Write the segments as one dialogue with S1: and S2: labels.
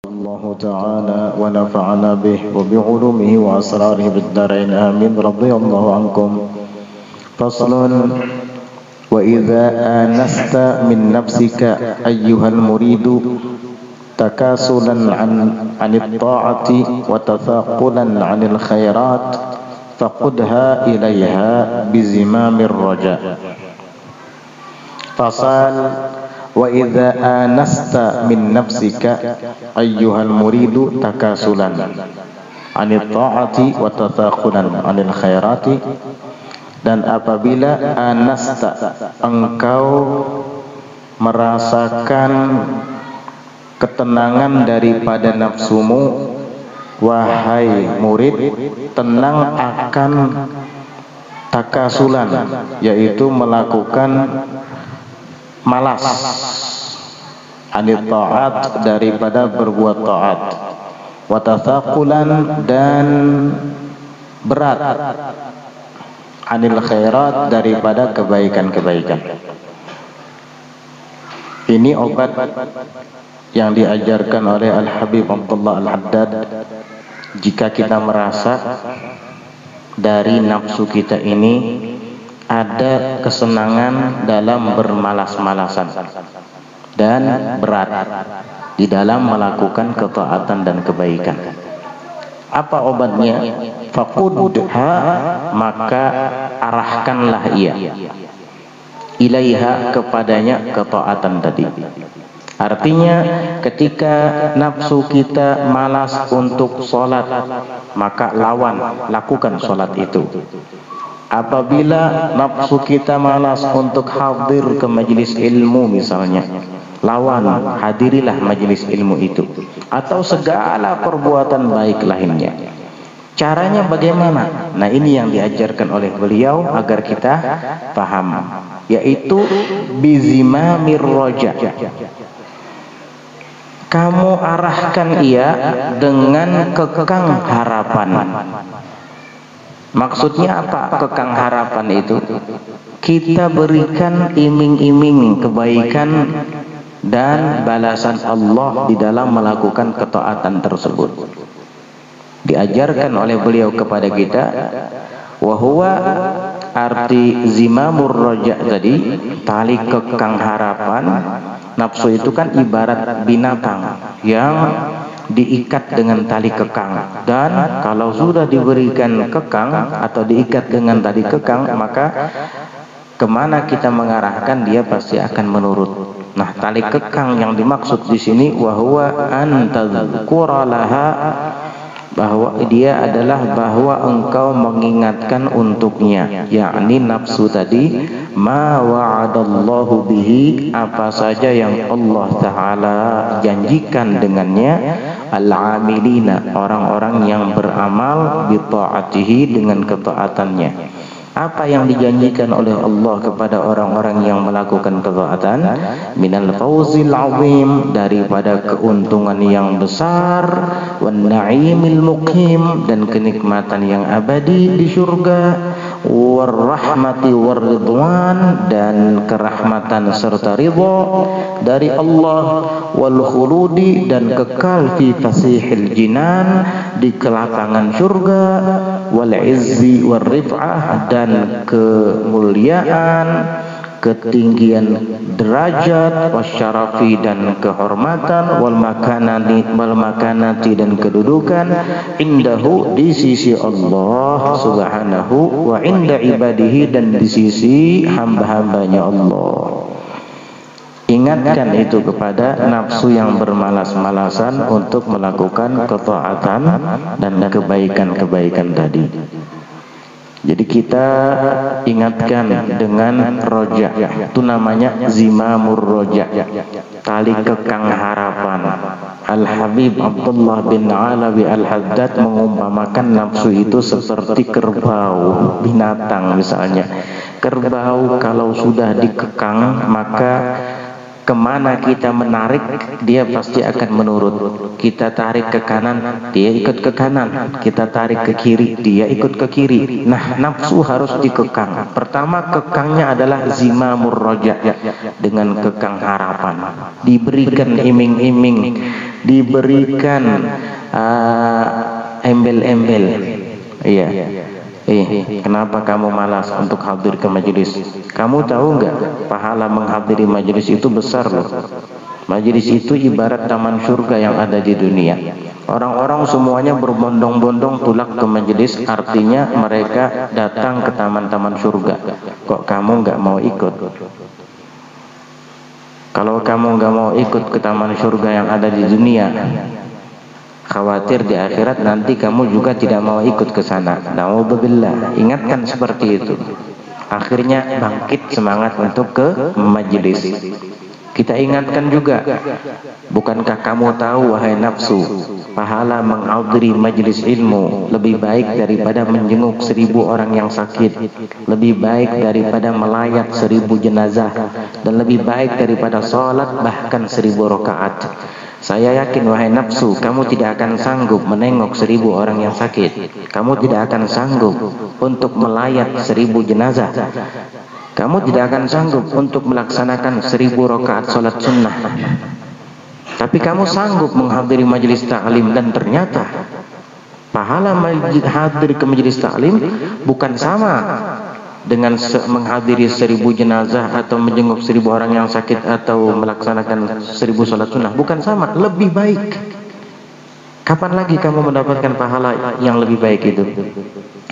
S1: الله تعالى ونفعنا به وبعلومه وأسراره بالدارين آمين. رضي الله عنكم. فصل. وإذا آنست من نفسك أيها المريد تكاسلا عن الطاعة وتثاقلا عن الخيرات فقدها إليها بزمام الرجاء. فصل. وإذا آنست من نفسك أيها المريد تكاسلا عن الطاعة وتثاقلا عن الخيرات. Dan apabila anasta, engkau merasakan ketenangan daripada nafsumu, wahai murid, tenang akan takasulan, yaitu melakukan malas, anit ta'at, daripada berbuat ta'at, wa tathaqulan, dan berat, anil khairat, daripada kebaikan-kebaikan. Ini obat yang diajarkan oleh Al-Habib Abdullah Al-Haddad. Jika kita merasa dari nafsu kita ini ada kesenangan dalam bermalas-malasan dan berat di dalam melakukan ketaatan dan kebaikan, apa obatnya? Faqudha, maka arahkanlah ia, ilaiha, kepadanya ketaatan tadi. Artinya ketika nafsu kita malas untuk sholat, maka lakukan sholat itu. Apabila nafsu kita malas untuk hadir ke majelis ilmu misalnya, hadirilah majelis ilmu itu, atau segala perbuatan baik lainnya. Caranya bagaimana? Nah, ini yang diajarkan oleh beliau agar kita paham, yaitu bizimamir roja. Kamu arahkan ia dengan kekang harapan. Maksudnya apa kekang harapan itu? Kita berikan iming-iming kebaikan dan balasan Allah di dalam melakukan ketaatan tersebut. Diajarkan oleh beliau kepada kita, wahwa, arti zimamur roja tadi, tali kekang harapan. Nafsu itu kan ibarat binatang yang diikat dengan tali kekang, dan kalau sudah diberikan kekang atau diikat dengan tali kekang, maka kemana kita mengarahkan dia pasti akan menurut. Nah, tali kekang yang dimaksud di sini wahwa antadzkura laha, bahwa dia adalah bahwa engkau mengingatkan untuknya, yakni nafsu tadi, ma wa'adallahu bihi, apa saja yang Allah Ta'ala janjikan dengannya, al-amilina, orang-orang yang beramal, bi ta'atihi, dengan ketaatannya. Apa yang dijanjikan oleh Allah kepada orang-orang yang melakukan ketaatan? Minal fawzil azim, daripada keuntungan yang besar, wan na'imil muqim, dan kenikmatan yang abadi di surga, war rahmati war ridwan, dan kerahmatan serta ridha dari Allah, wal khuludi, dan kekal fi fasihil jinan, di kelapangan surga, wal izzi war rif'ah, dan kemuliaan, ketinggian derajat, wasyarafi, dan kehormatan, wal makanati, dan kedudukan, indahu, di sisi Allah subhanahu, wa inda ibadihi, dan di sisi hamba-hambanya Allah. Ingatkan itu kepada nafsu yang bermalas-malasan untuk melakukan ketaatan dan kebaikan-kebaikan tadi. Jadi kita ingatkan dengan roja, itu namanya zimamur roja, tali kekang harapan. Al-Habib Abdullah bin Alawi Al-Haddad mengumpamakan nafsu itu seperti kerbau, binatang misalnya. Kerbau kalau sudah dikekang, maka kemana kita menarik, dia pasti akan menurut. Kita tarik ke kanan, dia ikut ke kanan. Kita tarik ke kiri, dia ikut ke kiri. Nah, nafsu harus dikekang. Pertama, kekangnya adalah zimamur roja, dengan kekang harapan. Diberikan iming-iming diberikan embel-embel. Iya. Kenapa kamu malas untuk hadir ke majelis? Kamu tahu nggak, pahala menghadiri majelis itu besar loh. Majelis itu ibarat taman surga yang ada di dunia. Orang-orang semuanya berbondong-bondong tulak ke majelis, artinya mereka datang ke taman-taman surga. Kok kamu nggak mau ikut? Kalau kamu nggak mau ikut ke taman surga yang ada di dunia, khawatir di akhirat nanti kamu juga tidak mau ikut ke sana. Na'udzubillah. Ingatkan seperti itu. Akhirnya bangkit semangat untuk ke majelis. Kita ingatkan juga, bukankah kamu tahu wahai nafsu, pahala menghadiri majelis ilmu lebih baik daripada menjenguk 1000 orang yang sakit, lebih baik daripada melayat 1000 jenazah, dan lebih baik daripada sholat bahkan 1000 rakaat. Saya yakin wahai nafsu, kamu tidak akan sanggup menengok 1000 orang yang sakit. Kamu tidak akan sanggup untuk melayat 1000 jenazah. Kamu tidak akan sanggup untuk melaksanakan 1000 rakaat sholat sunnah. Tapi kamu sanggup menghadiri majelis ta'lim, dan ternyata pahala hadir ke majelis ta'lim bukan sama dengan menghadiri 1000 jenazah atau menjenguk 1000 orang yang sakit atau melaksanakan 1000 sholat sunnah. Bukan sama, lebih baik. Kapan lagi kamu mendapatkan pahala yang lebih baik itu?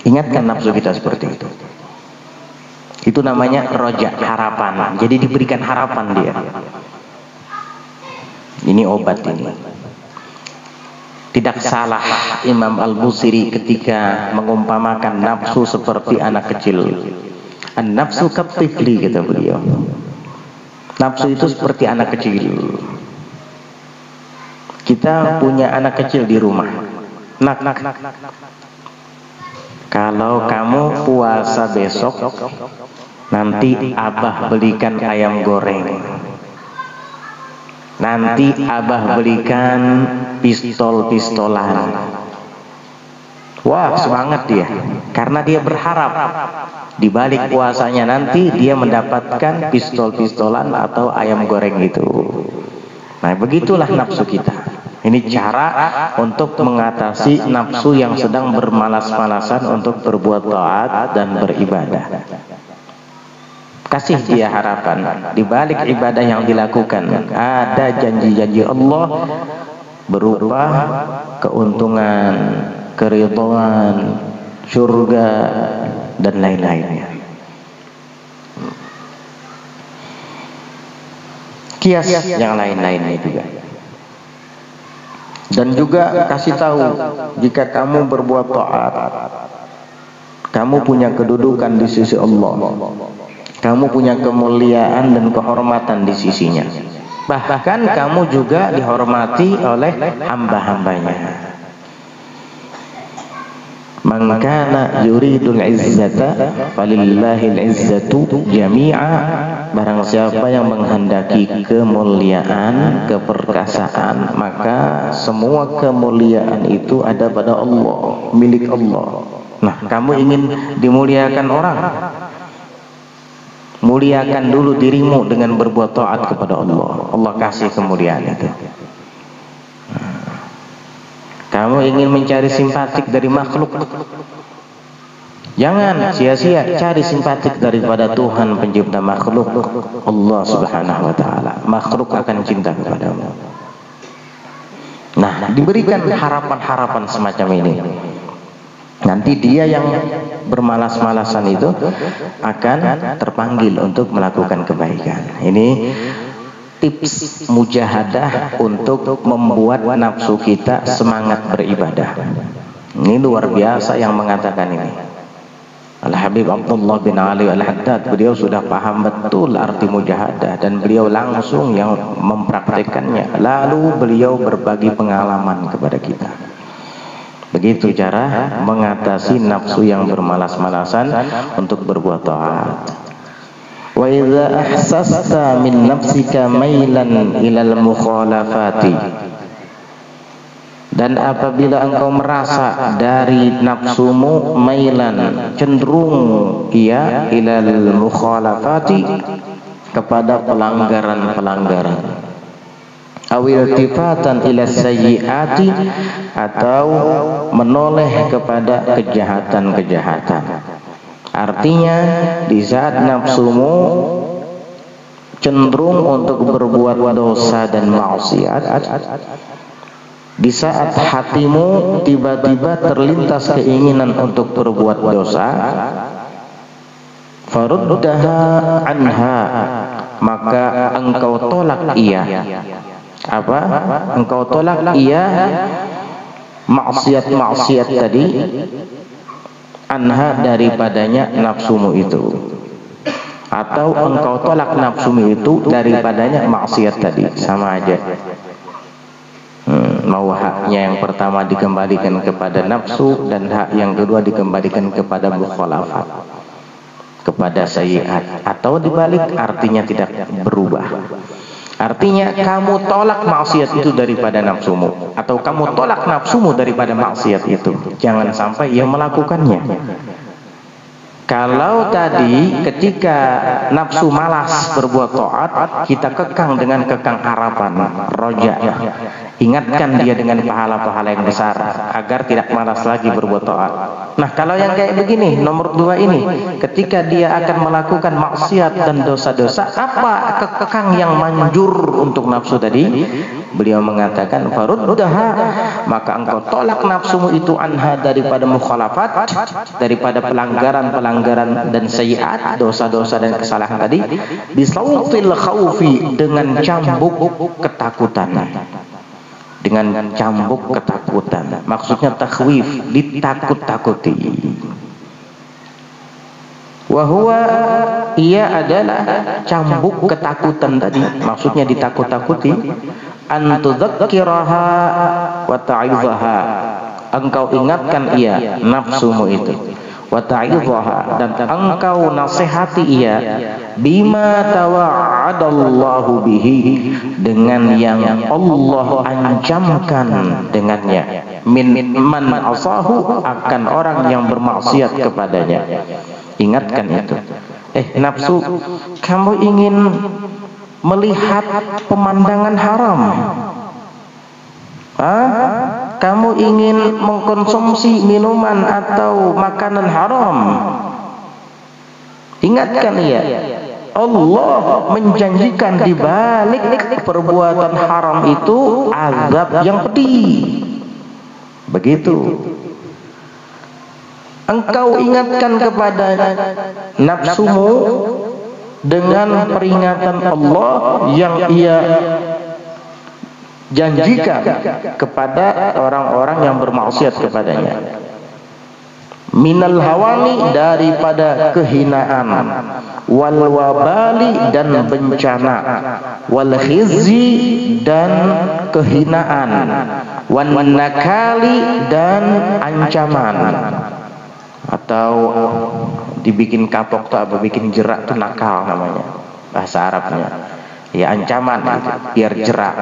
S1: Ingatkan nafsu kita seperti itu. Itu namanya roja, harapan. Jadi diberikan harapan dia. Ini obat ini. Tidak salah Imam Al-Busiri ketika mengumpamakan nafsu seperti anak kecil. An-nafsu katifli, kata beliau. Nafsu itu seperti anak kecil. Kita punya anak kecil di rumah. Nak. Kalau kamu puasa besok, nanti abah belikan ayam goreng. Nanti abah belikan pistol-pistolan. Wah, semangat dia. Karena dia berharap di balik puasanya nanti dia mendapatkan pistol-pistolan atau ayam goreng itu. Nah, begitulah nafsu kita. Ini cara untuk mengatasi nafsu yang sedang bermalas-malasan untuk berbuat taat dan beribadah. Kasih dia harapan. Di balik ibadah yang dilakukan ada janji-janji Allah berupa keuntungan, keridhaan, surga, dan lain-lainnya. Kias yang lain-lainnya juga. Dan juga kasih tahu, jika kamu berbuat taat, kamu punya kedudukan di sisi Allah. Kamu punya kemuliaan dan kehormatan di sisinya. Bahkan kamu juga dihormati oleh hamba-hambanya. Man kana yuridul izzata falillahil izzatu jami'a. Barang siapa yang menghendaki kemuliaan, keperkasaan, maka semua kemuliaan itu ada pada Allah, milik Allah. Nah, kamu ingin dimuliakan orang, muliakan dulu dirimu dengan berbuat taat kepada Allah. Allah kasih kemuliaan itu. Kamu ingin mencari simpatik dari makhluk, jangan sia-sia cari simpatik daripada Tuhan pencipta makhluk, Allah Subhanahu wa taala. Makhluk akan cinta kepadamu. Nah, diberikan harapan-harapan semacam ini. Nanti dia yang bermalas-malasan itu akan terpanggil untuk melakukan kebaikan. Ini tips mujahadah untuk membuat nafsu kita semangat beribadah. Ini luar biasa yang mengatakan ini. Al-Habib Abdullah bin Ali Al-Haddad, beliau sudah paham betul arti mujahadah dan beliau langsung yang mempraktekannya. Lalu beliau berbagi pengalaman kepada kita. Begitu cara mengatasi nafsu yang bermalas-malasan untuk berbuat taat. Wa idza ahsasta min nafsika mailan ilal mukhalafati. Dan apabila engkau merasa dari nafsumu mailan, cenderung ia ilal mukhalafati, kepada pelanggaran-pelanggaran. awil tifatan ila sayyiati, atau menoleh kepada kejahatan-kejahatan. Artinya di saat nafsumu cenderung untuk berbuat dosa dan maksiat, di saat hatimu tiba-tiba terlintas keinginan untuk berbuat dosa, faruddaha anha, maka engkau tolak ia. Apa? Engkau tolak ia maksiat-maksiat tadi, anha, daripadanya nafsumu itu, atau engkau tolak nafsumu itu daripadanya maksiat tadi, sama aja. Mau haknya yang pertama dikembalikan kepada nafsu, dan hak yang kedua dikembalikan kepada mukhalafat, kepada sayyiat, atau dibalik, artinya tidak berubah. Artinya kamu tolak maksiat itu daripada nafsumu, atau kamu tolak nafsumu daripada maksiat itu. Jangan sampai ia melakukannya. Kalau tadi ketika nafsu malas berbuat taat, kita kekang dengan kekang harapan, roja, ingatkan dia dengan pahala-pahala yang besar agar tidak malas lagi berbuat taat. Nah, kalau yang kayak begini, nomor 2 ini, ketika dia akan melakukan maksiat dan dosa-dosa, apa kekang yang manjur untuk nafsu tadi? Beliau mengatakan faruddaha, maka engkau tolak nafsumu itu anha, daripada mukhalafat, daripada pelanggaran dan sayyiat, dosa-dosa dan kesalahan tadi, bisautil khaufi, dengan cambuk ketakutan. Dengan cambuk ketakutan, maksudnya takhwif, ditakut-takuti. Wahwa, ia adalah cambuk ketakutan tadi, maksudnya ditakut-takuti. Antudzakkiraha wa ta'idhaha, engkau ingatkan ia nafsumu itu, wa ta'idhaha, dan engkau nasihati ia, bima tawa'adallahu bihi, dengan yang Allah ancamkan dengannya, min man asahu, akan orang yang bermaksiat kepadanya. Ingatkan itu. Nafsu, kamu ingin melihat pemandangan haram, kamu ingin mengkonsumsi minuman atau makanan haram, ingatkan ya, Allah menjanjikan di balik perbuatan haram itu azab yang pedih. Begitu. Engkau ingatkan kepada nafsumu dengan peringatan Allah yang ia janjikan kepada orang-orang yang bermaksiat kepadanya. Minal hawani, daripada kehinaan, wal wabali, dan bencana, wal khizyi, dan kehinaan, wan nakali, dan ancaman. Atau dibikin kapok tuh apa, bikin jerak tuh nakal namanya bahasa Arabnya. Ya, ancaman gitu, biar jerak.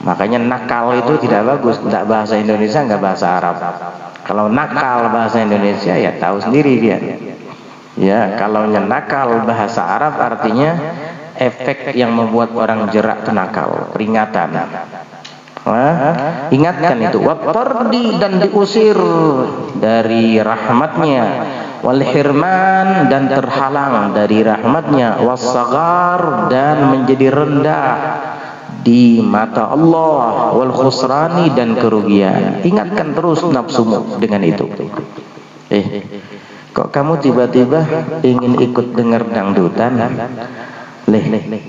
S1: Makanya nakal itu tidak bagus, tidak bahasa Indonesia, enggak bahasa Arab. Kalau nakal bahasa Indonesia ya tahu sendiri dia. Ya, kalau nakal bahasa Arab artinya efek yang membuat orang jerak itu nakal, peringatan. Ingatkan itu, watardi, dan diusir dari rahmatnya, wal hirman, dan terhalang dari rahmatnya, wassaghar, dan menjadi rendah di mata Allah, wal khusrani, dan kerugian. Ingatkan terus nafsumu dengan itu. Kok kamu tiba-tiba ingin ikut dengar dangdutan?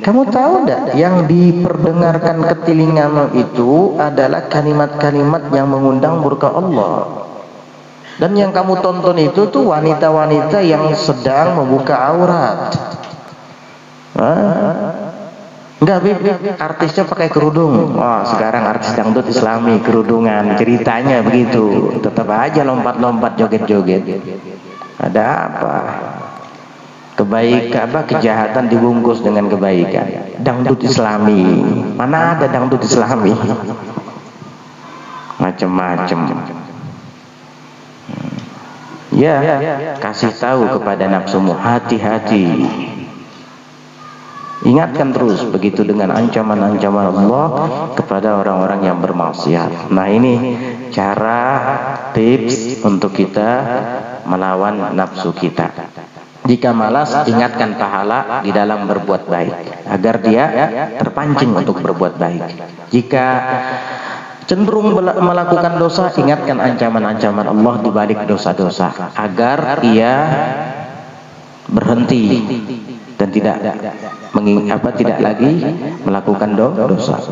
S1: Kamu tahu enggak, yang diperdengarkan ke telingamu itu adalah kalimat-kalimat yang mengundang murka Allah. Dan yang kamu tonton itu tuh wanita-wanita yang sedang membuka aurat. Enggak, artisnya pakai kerudung. Wah, sekarang artis dangdut Islami kerudungan, ceritanya begitu. Tetap aja lompat-lompat, joget-joget. Ada apa? Kejahatan dibungkus dengan kebaikan. Dangdut Islami, mana ada dangdut Islami? Macam-macam. Ya, kasih tahu kepada nafsumu, hati-hati. Ingatkan terus begitu dengan ancaman-ancaman Allah kepada orang-orang yang bermaksiat. Nah, ini cara tips untuk kita melawan nafsu kita. Jika malas, ingatkan pahala di dalam berbuat baik agar dia terpancing untuk berbuat baik. Jika cenderung melakukan dosa, ingatkan ancaman-ancaman Allah di balik dosa-dosa agar ia berhenti dan tidak lagi melakukan dosa.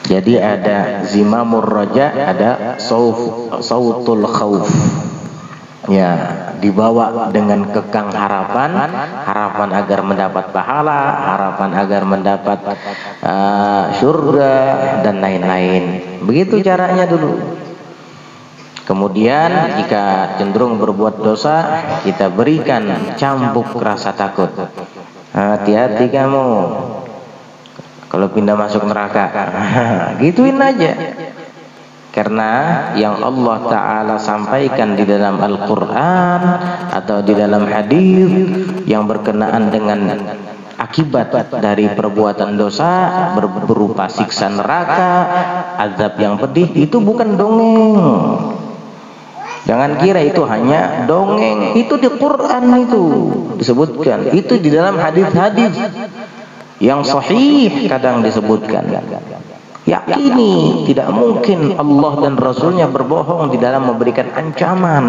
S1: Jadi ada zimamur raja, ada sautul khauf. Ya, dibawa dengan kekang harapan agar mendapat pahala, harapan agar mendapat surga dan lain-lain. Begitu caranya dulu. Kemudian jika cenderung berbuat dosa, kita berikan cambuk rasa takut. Hati-hati kamu kalau pindah masuk neraka. Gituin aja. Karena yang Allah Ta'ala sampaikan di dalam Al-Quran atau di dalam hadis yang berkenaan dengan akibat dari perbuatan dosa berupa siksa neraka, azab yang pedih, itu bukan dongeng. Jangan kira itu hanya dongeng, itu di Quran itu disebutkan, itu di dalam hadis-hadis yang sahih kadang disebutkan. Yakini tidak mungkin Allah dan Rasulnya berbohong di dalam memberikan ancaman.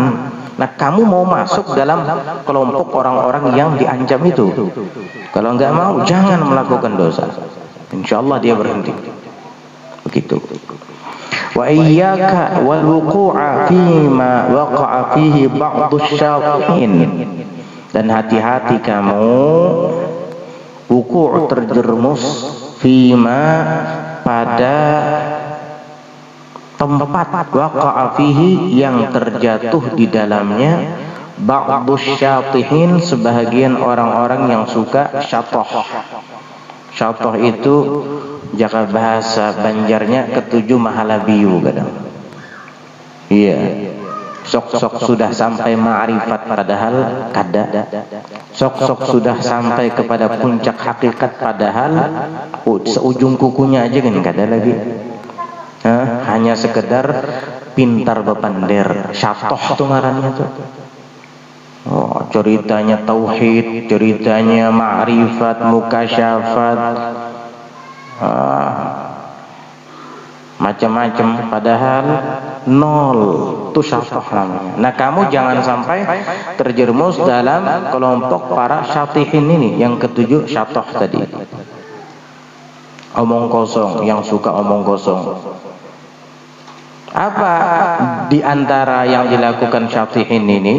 S1: Nah, kamu mau masuk dalam kelompok orang-orang yang diancam itu? Kalau enggak mau, jangan melakukan dosa. Insya Allah dia berhenti. Begitu. Wa iyyaka wal wuqu'a fima waqa'a fihi ba'dhu syai'in. Dan hati-hati kamu wuqu' terjerumus fima pada tempat waqa'a fihi yang terjatuh di dalamnya ba'dhu syai'in, sebahagian orang-orang yang suka syatoh. Syatoh itu jaka bahasa Banjarnya ketujuh mahalabiyu kadang. Iya. Sok-sok sudah sampai ma'rifat padahal kada. Sok-sok sudah sampai kepada puncak hakikat padahal seujung kukunya aja kan kada lagi. Hanya sekedar pintar bepander. Syatoh tuh ngarannya tuh. Oh, ceritanya tauhid, ceritanya ma'rifat, mukasyafat, macam-macam, padahal nol. Itu syatoh namanya. Nah, kamu jangan sampai terjerumus dalam kelompok para syatihin ini, yang ketujuh syatoh tadi. Omong kosong, yang suka omong kosong. Apa di antara yang dilakukan syatihin ini?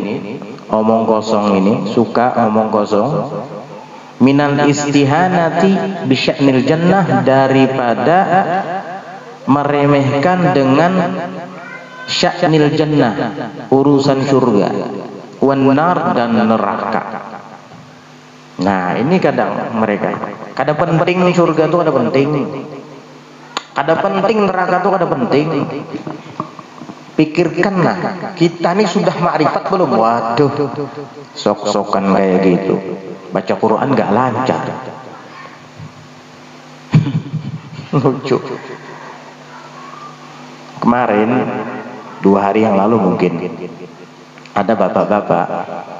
S1: Omong kosong ini, suka omong kosong. Minal istihanati bisya'nil jannah, daripada meremehkan dengan sya'nil jannah, urusan surga, wan nar, dan neraka. Nah, ini kadang mereka kada penting surga itu, kada penting. Kada penting neraka itu, kada penting. Pikirkanlah, kita ini sudah ma'rifat belum? Waduh, sok-sokan kayak gitu. Baca Quran gak lancar. Lucu. Kemarin 2 hari yang lalu mungkin ada bapak-bapak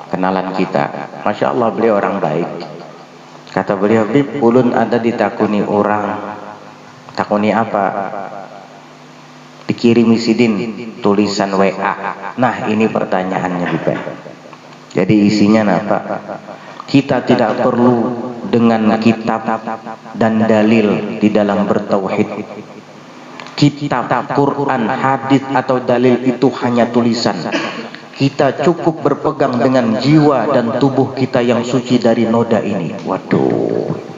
S1: kenalan kita. Masya Allah, beliau orang baik. Kata beliau, "Bib, ulun ada ditakuni orang." Takuni apa? Dikirimi sidin tulisan WA. Nah, ini pertanyaannya, Bib. Jadi isinya apa? Kita tidak perlu dengan kitab dan dalil di dalam bertauhid. Kitab, Quran, hadis atau dalil itu hanya tulisan. Kita cukup berpegang dengan jiwa dan tubuh kita yang suci dari noda ini. Waduh.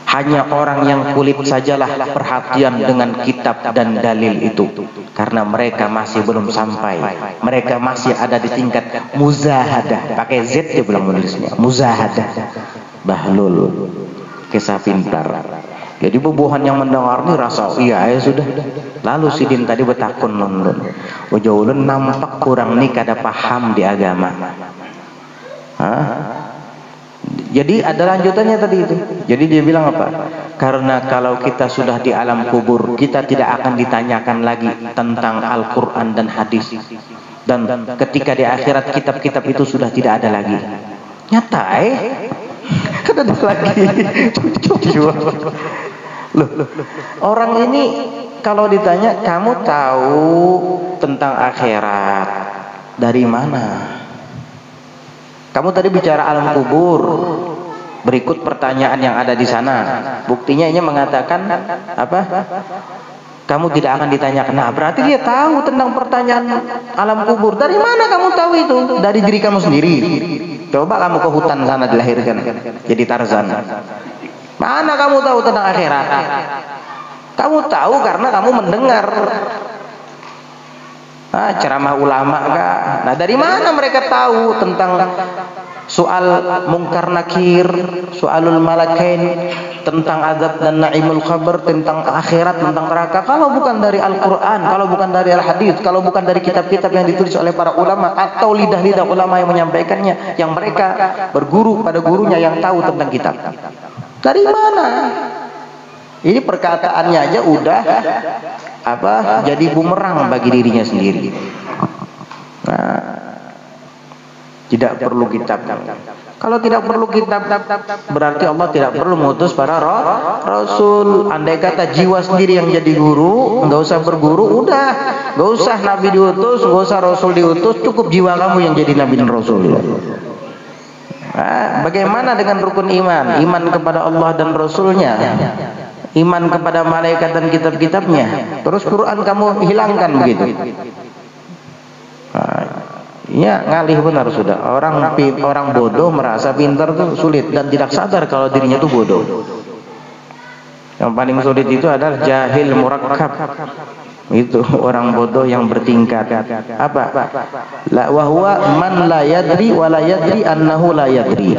S1: Hanya orang yang kulit sajalah perhatian dengan kitab dan dalil itu, karena mereka masih belum sampai. Mereka masih ada di tingkat muzahadah. Pakai Z dia bilang menulisnya, muzahadah. Bahlul, kisah pintar. Jadi bubuhan yang mendengar ini rasa iya ya sudah. Lalu sidin tadi betakun nonton. Ojo ulun nampak kurang nih kada paham di agama. Hah? Jadi ada lanjutannya tadi itu. Jadi dia bilang apa? Karena kalau kita sudah di alam kubur, kita tidak akan ditanyakan lagi tentang Al-Quran dan hadis. Dan ketika di akhirat kitab-kitab itu sudah tidak ada lagi. Nyata ada lagi. Loh, orang ini kalau ditanya, kamu tahu tentang akhirat dari mana? Kamu tadi bicara alam kubur. Berikut pertanyaan yang ada di sana. Buktinya ini mengatakan apa? Kamu tidak akan ditanyakan. Nah, berarti dia tahu tentang pertanyaan alam kubur. Dari mana kamu tahu itu? Dari diri kamu sendiri. Coba kamu ke hutan sana dilahirkan jadi Tarzan. Mana kamu tahu tentang akhirat? Kamu tahu karena kamu mendengar ceramah ulama kah? Nah, dari mana mereka tahu tentang soal mungkar nakir, soalul malakain, tentang azab dan naimul khabar, tentang akhirat, tentang neraka? Kalau bukan dari Al-Quran, kalau bukan dari Al-Hadis, kalau bukan dari kitab-kitab yang ditulis oleh para ulama atau lidah-lidah ulama yang menyampaikannya, yang mereka berguru pada gurunya yang tahu tentang kitab. Dari mana? Ini perkataannya aja udah jadi bumerang bagi dirinya sendiri. Nah, tidak perlu kitab. Kalau tidak perlu kitab, berarti Allah tidak perlu mengutus para rasul. Andai kata jiwa sendiri yang jadi guru, nggak usah berguru, udah, nggak usah nabi diutus, nggak usah rasul diutus, cukup jiwa kamu yang jadi nabi dan rasul. Nah, bagaimana dengan rukun iman? Iman kepada Allah dan Rasulnya, iman kepada malaikat dan kitab-kitabnya. Terus Quran kamu hilangkan begitu. Ya ngalih benar sudah. Orang bodoh merasa pintar itu sulit dan tidak sadar kalau dirinya itu bodoh. Yang paling sulit itu adalah jahil murakkab. Itu orang bodoh yang bertingkat. Apa? La wahwa man la yadri wa la yadri annahu la yadri.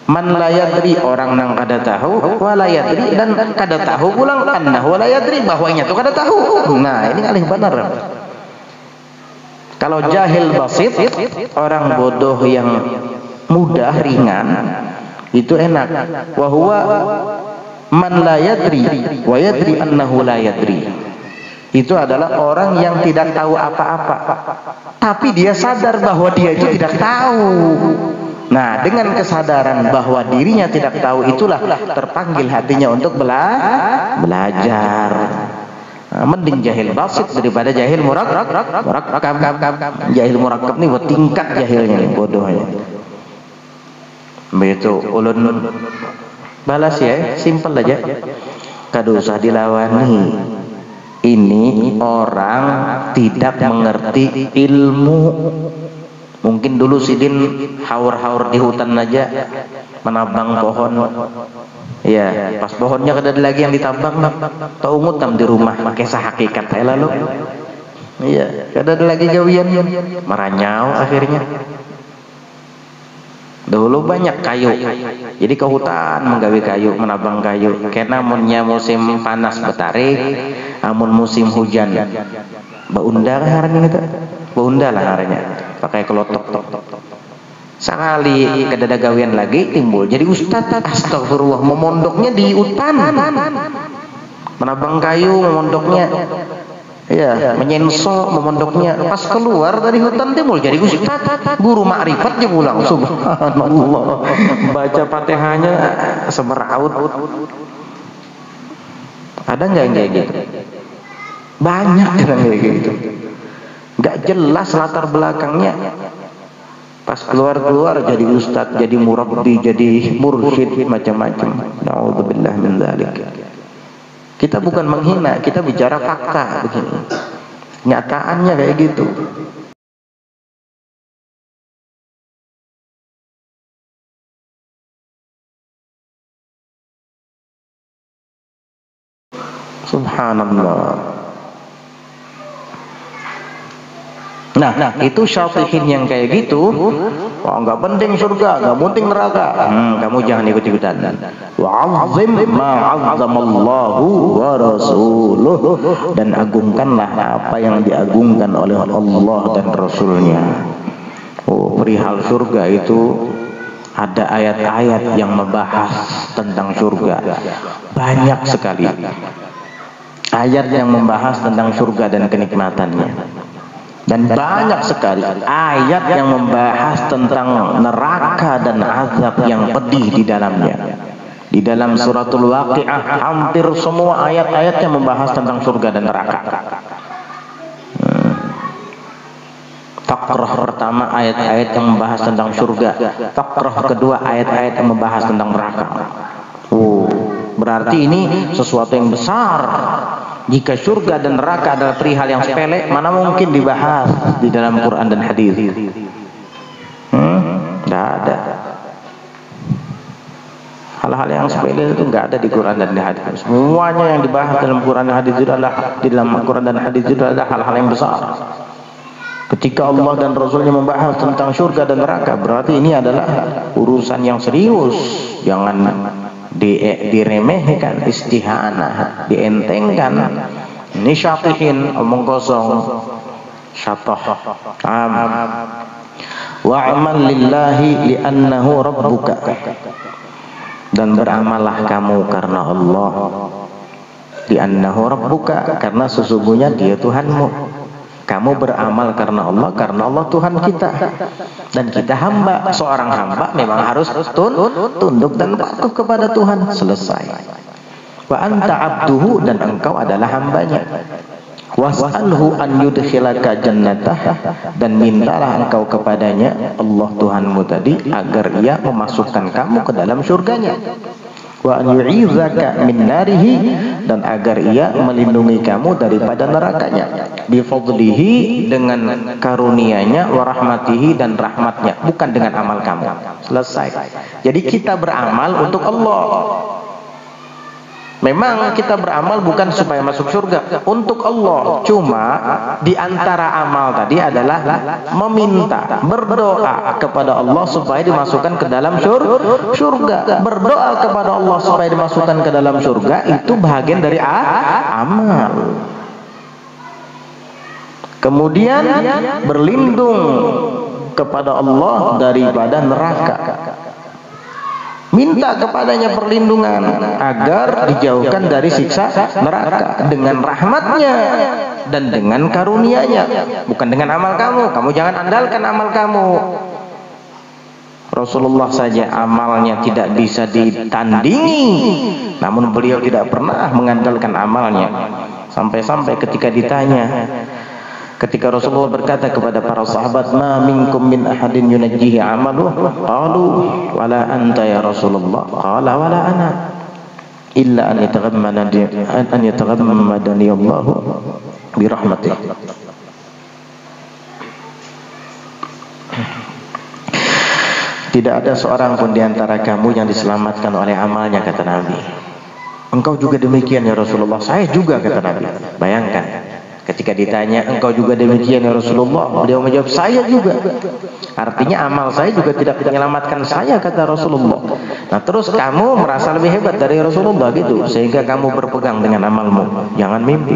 S1: Man la yadri, orang yang kada tahu, wa la yadri, dan kada tahu pulang annahu la yadri, bahwanya itu kada tahu. Nah, ini alih benar. Kalau jahil basit, orang bodoh yang mudah ringan, itu enak. Wa huwa man la yadri wa yadri annahu la yadri. Itu adalah orang yang tidak tahu apa-apa, tapi dia sadar bahwa dia itu tidak tahu. Nah, dengan kesadaran bahwa dirinya tidak tahu, itulah terpanggil hatinya untuk belajar. Mending jahil basit daripada jahil murakkab. Jahil murakkab nih tingkat jahilnya nih, bodohnya. Begitu ulun balas ya, simpel aja. Kada usah dilawani. Ini orang tidak mengerti ilmu. Mungkin dulu sidin haur-haur di hutan aja menabang pohon. Ya, pas pohonnya kada ada lagi yang ditabang, tau ngutam di rumah pakai sahakikat lalu. Iya, kada ada lagi gawian, meranyau akhirnya. Dulu banyak kayu, jadi ke hutan menggawe kayu, menabang kayu. Karena munnya musim panas betarik, amun musim hujan baunda kan haranya itu, baunda lah haranya, pakai kelotok. Sekali kadada gawian lagi timbul jadi ustad, astagfirullah, memondoknya di hutan, menabang kayu memondoknya. Iya, menyenso memondoknya. Pas keluar dari hutan timbul jadi ustaz, guru makrifat dia pulang. Subhanallah. Baca Fatihahnya semeraut. Ada enggak yang kayak gitu? Banyak yang kayak gitu. Enggak jelas latar belakangnya. Pas keluar jadi ustaz, jadi murabbi, jadi mursyid, macam-macam. Nauzubillah min dzalik. Kita bukan menghina, kita bicara fakta begini. Nyataannya kayak gitu. Subhanallah. Nah, itu syatihin yang kayak gitu, wah nggak penting surga, nggak penting neraka. Kamu jangan ikut-ikutan. Wa'azzim ma'azzamallahu wa rasuluh, dan agungkanlah apa yang diagungkan oleh Allah dan Rasulnya. Oh, perihal surga itu ada ayat-ayat yang membahas tentang surga. Banyak sekali ayat yang membahas tentang surga dan kenikmatannya. Dan banyak sekali ayat yang membahas tentang neraka dan azab yang pedih di dalamnya. Di dalam suratul Waqi'ah hampir semua ayat-ayat yang membahas tentang surga dan neraka. Fakrah pertama ayat-ayat yang membahas tentang surga. Fakrah kedua ayat-ayat yang membahas tentang neraka. Berarti ini sesuatu yang besar. Jika surga dan neraka adalah perihal yang sepele, mana mungkin dibahas di dalam Quran dan hadis? Tidak ada. Hal-hal yang sepele itu nggak ada di Quran dan hadis. Semuanya yang dibahas dalam Quran dan hadis itu adalah hal-hal yang besar. Ketika Allah dan Rasulnya membahas tentang surga dan neraka, berarti ini adalah urusan yang serius. Jangan diremehkan, istihanah, dientengkan. Ini syatihin, omong kosong, syatah. Wa'amal lillahi li'annahu rabbuka, dan beramallah kamu karena Allah. Li'annahu rabbuka, karena sesungguhnya Dia Tuhanmu. Kamu beramal karena Allah Tuhan kita, dan kita hamba. Seorang hamba memang harus tunduk dan patuh kepada Tuhan. Selesai. Wa anta abduhu, dan engkau adalah hambanya. Was'alhu an yudkhilaka jannatah, dan mintalah engkau kepadanya, Allah Tuhanmu tadi, agar Ia memasukkan kamu ke dalam surganya. Wa an yu'izaka min narihi, dan agar Ia melindungi kamu daripada nerakanya. Bi fadlihi, dengan karunia-Nya, wa rahmatihi, dan rahmatnya, bukan dengan amal kamu. Selesai. Jadi kita beramal untuk Allah. Memang kita beramal bukan supaya masuk surga, untuk Allah. Cuma di antara amal tadi adalah meminta, berdoa kepada Allah supaya dimasukkan ke dalam surga. Berdoa kepada Allah supaya dimasukkan ke dalam surga itu bagian dari amal. Kemudian berlindung kepada Allah daripada neraka. Minta kepadanya perlindungan agar dijauhkan dari siksa neraka dengan rahmatnya dan dengan karunia-Nya, bukan dengan amal kamu. Kamu jangan andalkan amal kamu. Rasulullah saja amalnya tidak bisa ditandingi, namun beliau tidak pernah mengandalkan amalnya. Sampai-sampai ketika ditanya, ketika Rasulullah berkata kepada para sahabat, "Ma minkum min ahadin yunajjihi amaluh?" Qalu, "Wala anta ya Rasulullah." Qala, "Wala ana illa an yataghammadani Allah bi rahmatih." Tidak ada seorang pun di antara kamu yang diselamatkan oleh amalnya, kata Nabi. Engkau juga demikian ya Rasulullah. Saya juga, kata Nabi. Bayangkan, ketika ditanya, engkau juga demikian ya Rasulullah, beliau menjawab, saya juga. Artinya amal saya juga tidak menyelamatkan saya, kata Rasulullah. Nah terus kamu merasa lebih hebat dari Rasulullah gitu, sehingga kamu berpegang dengan amalmu. Jangan mimpi.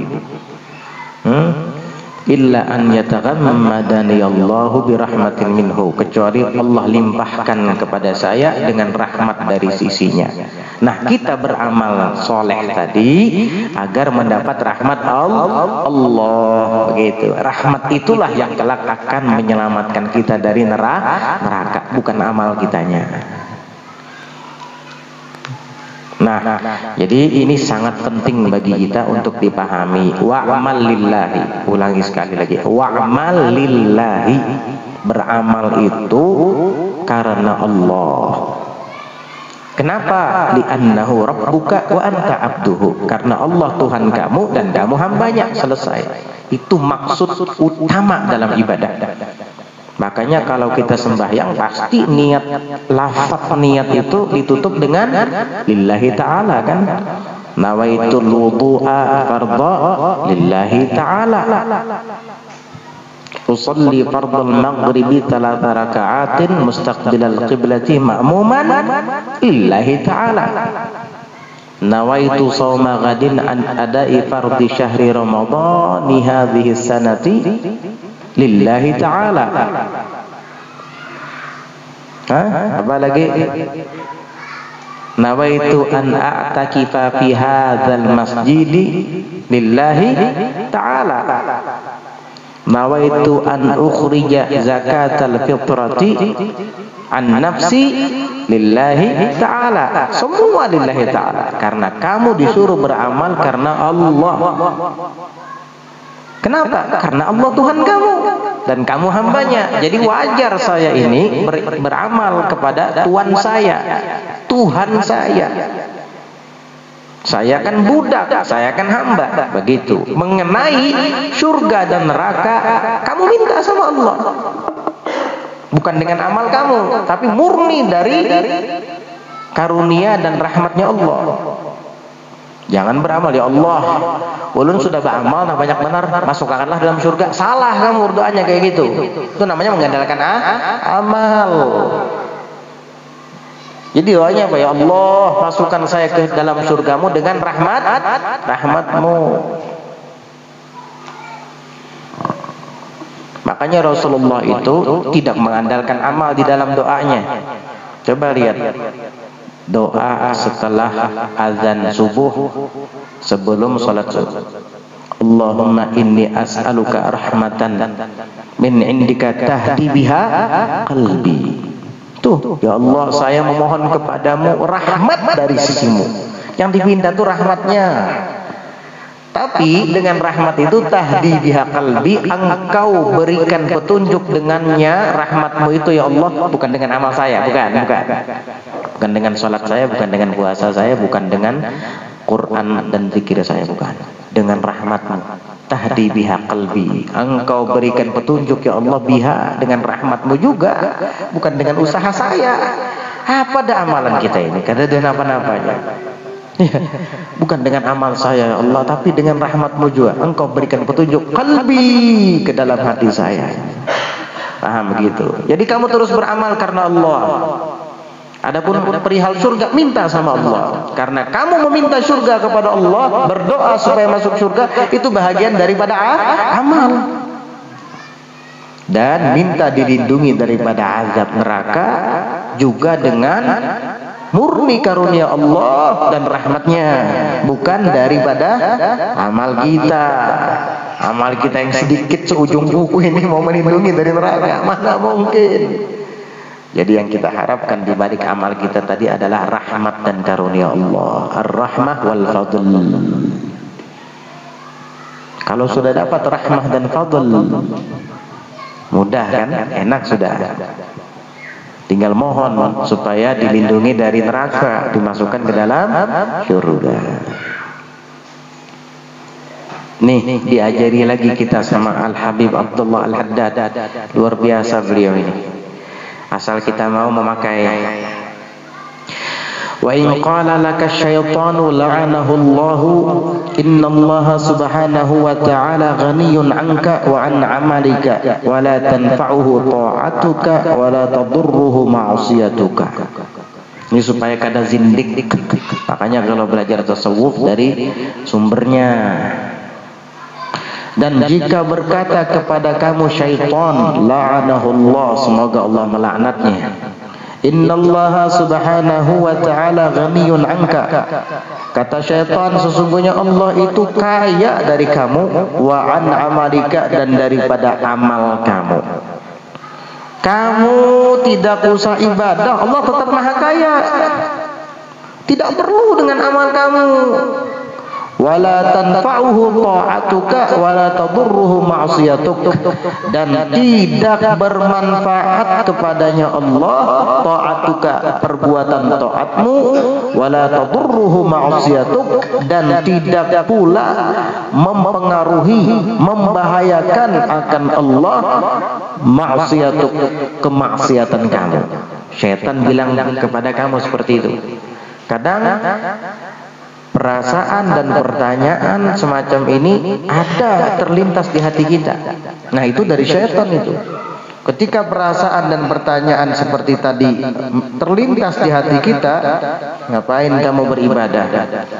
S1: Illa an yataghammadani Allahu birahmatin minhu, kecuali Allah limpahkan kepada saya dengan rahmat dari sisinya. Nah kita beramal soleh tadi agar mendapat rahmat Allah, begitu. Rahmat itulah yang kelak akan menyelamatkan kita dari neraka, bukan amal kitanya. Nah, jadi ini sangat penting bagi kita untuk dipahami. Wa'amal lillahi, ulangi sekali lagi. Wa'amal lillahi, beramal itu karena Allah. Kenapa? Li'annahu rabbuka wa anta abduhu, karena Allah Tuhan kamu dan kamu hambanya. Selesai. Itu maksud utama dalam ibadah. Makanya kalau kita sembahyang pasti niat, lafaz niat itu ditutup dengan lillahi ta'ala, kan? Nawaitul wudu'a fardha lillahi ta'ala. usalli fardal maghribi 3 raka'atin mustaqbilal qiblati ma'muman lillahi ta'ala. Nawaitu shauma ghadin an ada'i fardhi syahri ramadhani hadhihi sanati lillahi ta'ala. Apa lagi? Nawaitu an a'takifa fi hadzal masjidi lillahi ta'ala. Nawaitu an ukhrija zakatal fitrati an nafsi lillahi ta'ala. Semua lillahi ta'ala. Karena kamu disuruh beramal karena Allah. Kenapa? Karena Allah Tuhan kamu dan kamu hambanya. Jadi wajar saya ini beramal kepada Tuhan saya, Tuhan saya. Saya kan budak, saya kan hamba. Begitu. Mengenai surga dan neraka, kamu minta sama Allah. Bukan dengan amal kamu, tapi murni dari karunia dan rahmatnya Allah. Jangan beramal, ya Allah, ulun sudah beramal, nah banyak benar, masukkanlah dalam surga. Salah kamu doanya kayak gitu. Itu namanya mengandalkan amal. Jadi doanya apa? Ya Allah, masukkan saya ke dalam surgamu dengan rahmatmu. Makanya Rasulullah itu tidak mengandalkan amal di dalam doanya. Coba lihat doa setelah azan subuh sebelum salat subuh. Allahumma inni as'aluka rahmatan min indika tahdi biha qalbi. Tuh, ya Allah, saya memohon kepadamu rahmat dari sisimu. Yang dipinta tuh rahmatnya. Tapi dengan rahmat itu tahdi biha qalbi, engkau berikan petunjuk dengannya rahmatmu itu ya Allah, bukan dengan amal saya, bukan dengan salat saya, bukan dengan puasa saya, bukan dengan Quran dan zikir saya, bukan. Dengan rahmatmu, tahdi biha qalbi, engkau berikan petunjuk ya Allah biha, dengan rahmatmu juga, bukan dengan usaha saya. Apa dah amalan kita ini? Kada ada apa-apanya. Bukan dengan amal saya ya Allah, tapi dengan rahmatmu juga engkau berikan petunjuk qalbi ke dalam hati saya. Paham begitu? Jadi kamu terus beramal karena Allah. Adapun perihal surga, minta sama Allah. Karena kamu meminta surga kepada Allah, berdoa supaya masuk surga, itu bahagian daripada amal. Dan minta dilindungi daripada azab neraka juga dengan murni karunia Allah dan rahmatnya, bukan daripada amal kita. Amal kita yang sedikit seujung kuku ini mau melindungi dari neraka, mana mungkin. Jadi yang kita harapkan di balik amal kita tadi adalah rahmat dan karunia Allah, ar-rahmah wal fadl. Kalau sudah dapat rahmah dan fadl, mudah kan, enak sudah. Tinggal mohon supaya dilindungi dari neraka, dimasukkan ke dalam surga. Nih, diajari lagi kita sama Al-Habib Abdullah Al-Haddad. Luar biasa beliau ini. Asal kita mau memakai. Wa in qala laka syaitanu la'anahu Allah, innallaha subhanahu wa ta'ala ghaniyun 'anka wa 'an 'amalika wa la tanfa'uhu ta'atuka wa la tadurruhu ma'siyatuka. Ini supaya kada zindik. Makanya kalau belajar tasawuf dari sumbernya. Dan jika berkata kepada kamu syaitan, la'anahu Allah, semoga Allah melaknatnya. Innallaha subhanahu wa ta'ala ghaniyun 'anka. Kata syaitan, sesungguhnya Allah itu kaya dari kamu, wa 'an 'amalika, dan daripada amal kamu. Kamu tidak usah ibadah, Allah tetap maha kaya. Tidak perlu dengan amal kamu. Wala tanfa'uhu ta'atuka wala tadurruhu ma'siyatuk, dan tidak bermanfaat kepadanya Allah ta'atuka, perbuatan taatmu, wala tadurruhu ma'siyatuk, dan tidak pula mempengaruhi, membahayakan akan Allah ma'siyatuk, kemaksiatan kamu. Syaitan bilang kepada kamu seperti itu. Kadang perasaan dan pertanyaan semacam ini ada terlintas di hati kita. Nah, itu dari syaitan itu. Ketika perasaan dan pertanyaan seperti tadi terlintas di hati kita, ngapain kamu beribadah?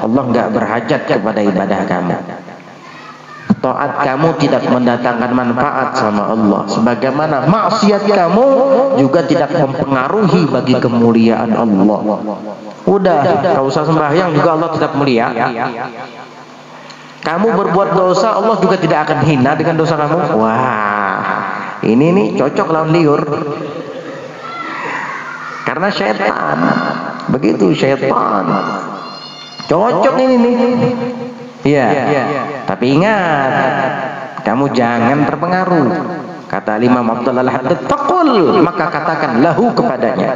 S1: Allah nggak berhajat kepada ibadah kamu. Taat kamu tidak mendatangkan manfaat sama Allah, sebagaimana maksiat kamu juga tidak mempengaruhi bagi kemuliaan Allah. Udah, gak usah sembahyang juga Allah tetap mulia. Kamu berbuat dosa, Allah juga tidak akan hina dengan dosa kamu. Wah, ini nih cocok lawan liur. Karena syaitan, begitu syaitan. Cocok ini nih. Iya. Tapi ingat, kamu jangan terpengaruh. Kata Imam Abdullah Al-Haddad, taqul, maka katakan lahu kepadanya,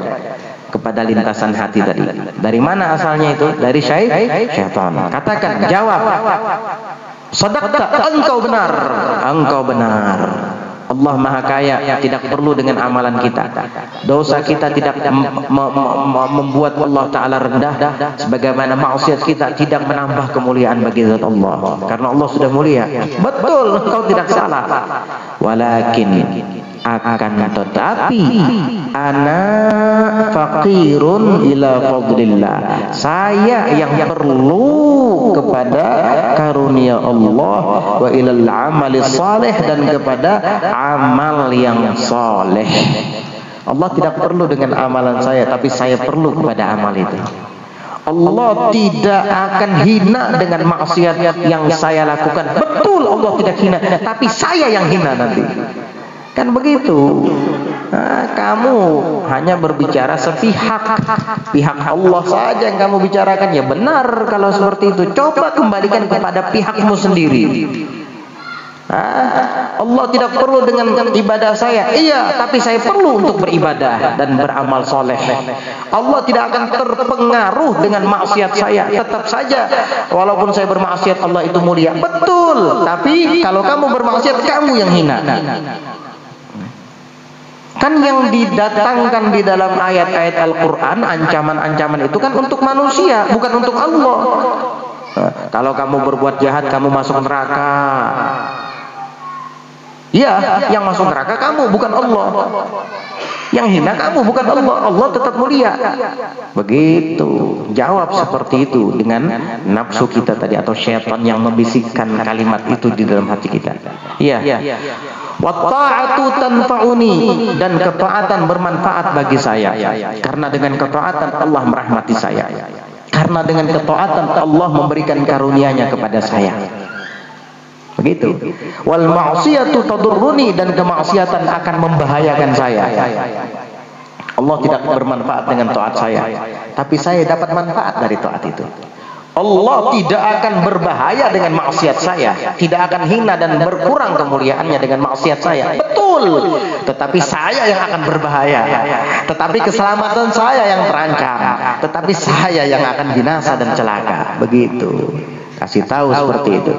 S1: kepada lintasan hati tadi. Dari mana asalnya itu? Dari syaitan. Katakan, jawab. Shadaqta, engkau benar. Engkau benar. Allah Maha Kaya, tidak perlu dengan amalan kita. Dosa kita tidak membuat Allah Ta'ala rendah, sebagaimana maksiat kita tidak menambah kemuliaan bagi zat Allah, karena Allah sudah mulia. Betul, engkau tidak salah. Walakin, akan tetapi, ana faqirun ila fadlillah, saya yang perlu kepada karunia Allah, wa ilal amali salih, dan kepada amal yang saleh. Allah tidak perlu dengan amalan saya, tapi saya perlu kepada amal itu. Allah tidak akan hina dengan maksiat yang saya lakukan. Betul, Allah tidak hina, tapi saya yang hina nanti. Kan begitu. Nah, kamu hanya berbicara sepihak, pihak Allah saja yang kamu bicarakan. Ya benar kalau seperti itu. Coba kembalikan kepada pihakmu sendiri. Allah tidak perlu dengan ibadah saya. Iya, tapi saya perlu untuk beribadah dan beramal soleh. Allah tidak akan terpengaruh dengan maksiat saya. Tetap saja, walaupun saya bermaksiat, Allah itu mulia. Betul. Tapi kalau kamu bermaksiat, kamu yang hina. Kan yang didatangkan di dalam ayat-ayat Al-Quran, ancaman-ancaman itu kan untuk manusia, bukan untuk Allah. Kalau kamu berbuat jahat, kamu masuk neraka. Ya, yang masuk neraka kamu, bukan Allah. Yang hina kamu, bukan Allah. Allah tetap mulia. Begitu. Jawab seperti itu dengan nafsu kita tadi, atau syaitan yang membisikkan kalimat itu di dalam hati kita. Iya. Wa ta'atu tanfa'uni, dan ketaatan bermanfaat bagi saya, karena dengan ketaatan Allah merahmati saya, karena dengan ketaatan Allah memberikan karunia-Nya kepada saya. Begitu. Wal ma'siyatu tadurruni, dan kemaksiatan akan membahayakan saya. Allah tidak bermanfaat dengan taat saya, tapi saya dapat manfaat dari taat itu. Allah tidak akan berbahaya dengan maksiat saya, tidak akan hina dan berkurang kemuliaannya dengan maksiat saya. Betul. Tetapi saya yang akan berbahaya. Tetapi keselamatan saya yang terancam. Tetapi saya yang akan binasa dan celaka. Begitu. Kasih tahu seperti itu.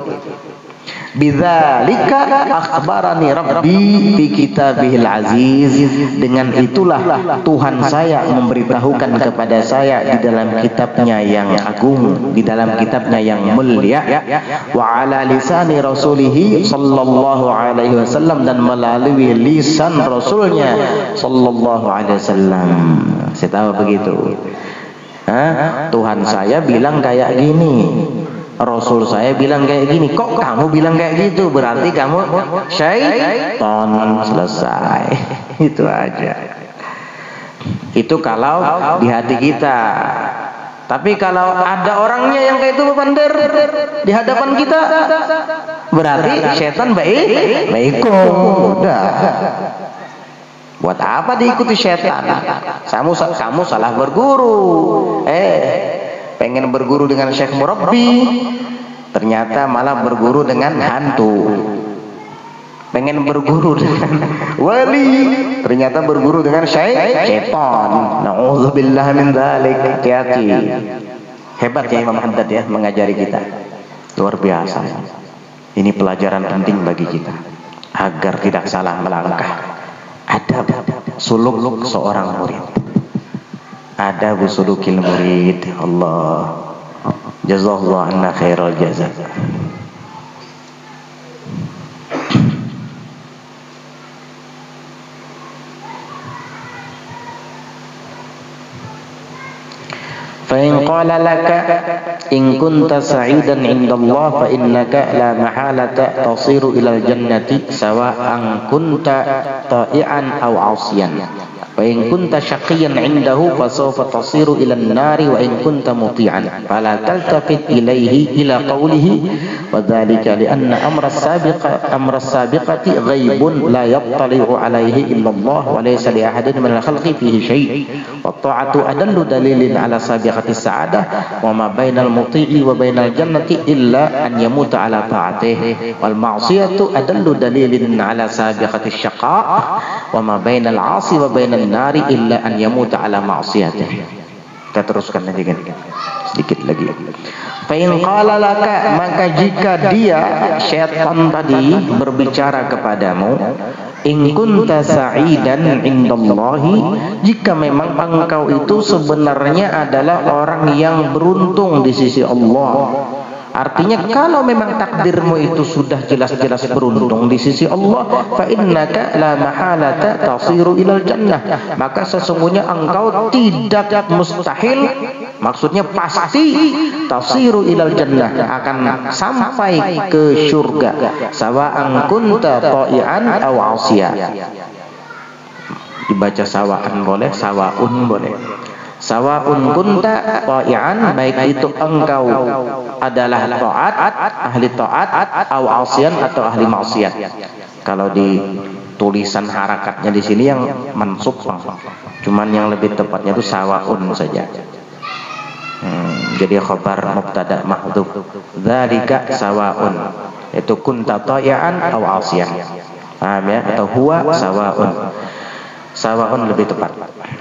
S1: Bidzalika akhbarani Rabbi fi kitabihil aziz, dengan itulah Tuhan saya memberitahukan kepada saya di dalam kitabnya yang agung, di dalam kitabnya yang mulia, wa ala lisani rasulihi sallallahu alaihi wasallam, dan melalui lisan rasulnya sallallahu alaihi wasallam. Saya tahu begitu. Tuhan saya bilang kayak gini, Rasul saya bilang kayak gini, kok kamu bilang kayak gitu? Berarti kamu syaitan. Selesai. Itu aja. Itu kalau di hati kita. Tapi kalau ada orangnya yang kayak itu berbandar di hadapan kita, berarti syaitan baik. Udah. Buat apa diikuti syaitan? Kamu salah berguru. Pengen berguru dengan syekh murabbi, ternyata malah berguru dengan hantu. Pengen berguru dengan wali, ternyata berguru dengan syaitan. Na'udzubillah min dzalik. Hati-hati. Hebat ya Imam Haddad ya, mengajari kita. Luar biasa. Ini pelajaran penting bagi kita agar tidak salah melangkah. Adab suluk seorang murid. Ada busulukil murid. Allah. Jazakallahu anna khairal jazaa. فإن قال لك إن كنت سعيدا عند الله فإنك لا محالة تصير إلى الجنة سواء كنت طائعا أو عاصيا وإن كنت شقيا عنده فسوف تصير إلى النار وإن كنت مطيعا فلا تلتفت إليه إلى قوله وذلك لأن أمر السابقة غيب لا يطلع عليه إلا الله وليس لأحد من الخلق فيه شيء والطاعة أدل دليل على سابقة السعادة وما بين المطيع وبين الجنة إلا أن يموت على طاعته والمعصية أدل دليل على سابقة الشقاء وما بين العاصي وبين النار إلا أن يموت على معصيته. Kita teruskan lagi kan, sedikit lagi. Fa'in qala laka, maka jika dia syaitan tadi berbicara kepadamu, in kunta sa'idan indallahi, jika memang engkau itu sebenarnya adalah orang yang beruntung di sisi Allah. Artinya kalau memang takdirmu itu sudah jelas-jelas beruntung di sisi Allah, fa innaka la mahalata tasiru ilal jannah, maka sesungguhnya engkau tidak mustahil, maksudnya pasti, tasiru ilal jannah, akan sampai ke surga, sawa'an kunta ta'ian aw 'asiya. Dibaca sawa'an boleh, sawa'un boleh. Sawa'un kunta ta'ian, baik itu engkau adalah taat, ahli taat, atau asian, atau ahli maksiat. Kalau di tulisan harakatnya di sini yang mansub, cuman yang lebih tepatnya itu sawa'un saja. Jadi khabar mubtada mahdhuf. Dzalika sawa'un, itu kunta ta'ian atau asian. Paham ya? Atau huwa sawa'un. Sawa'un lebih tepat.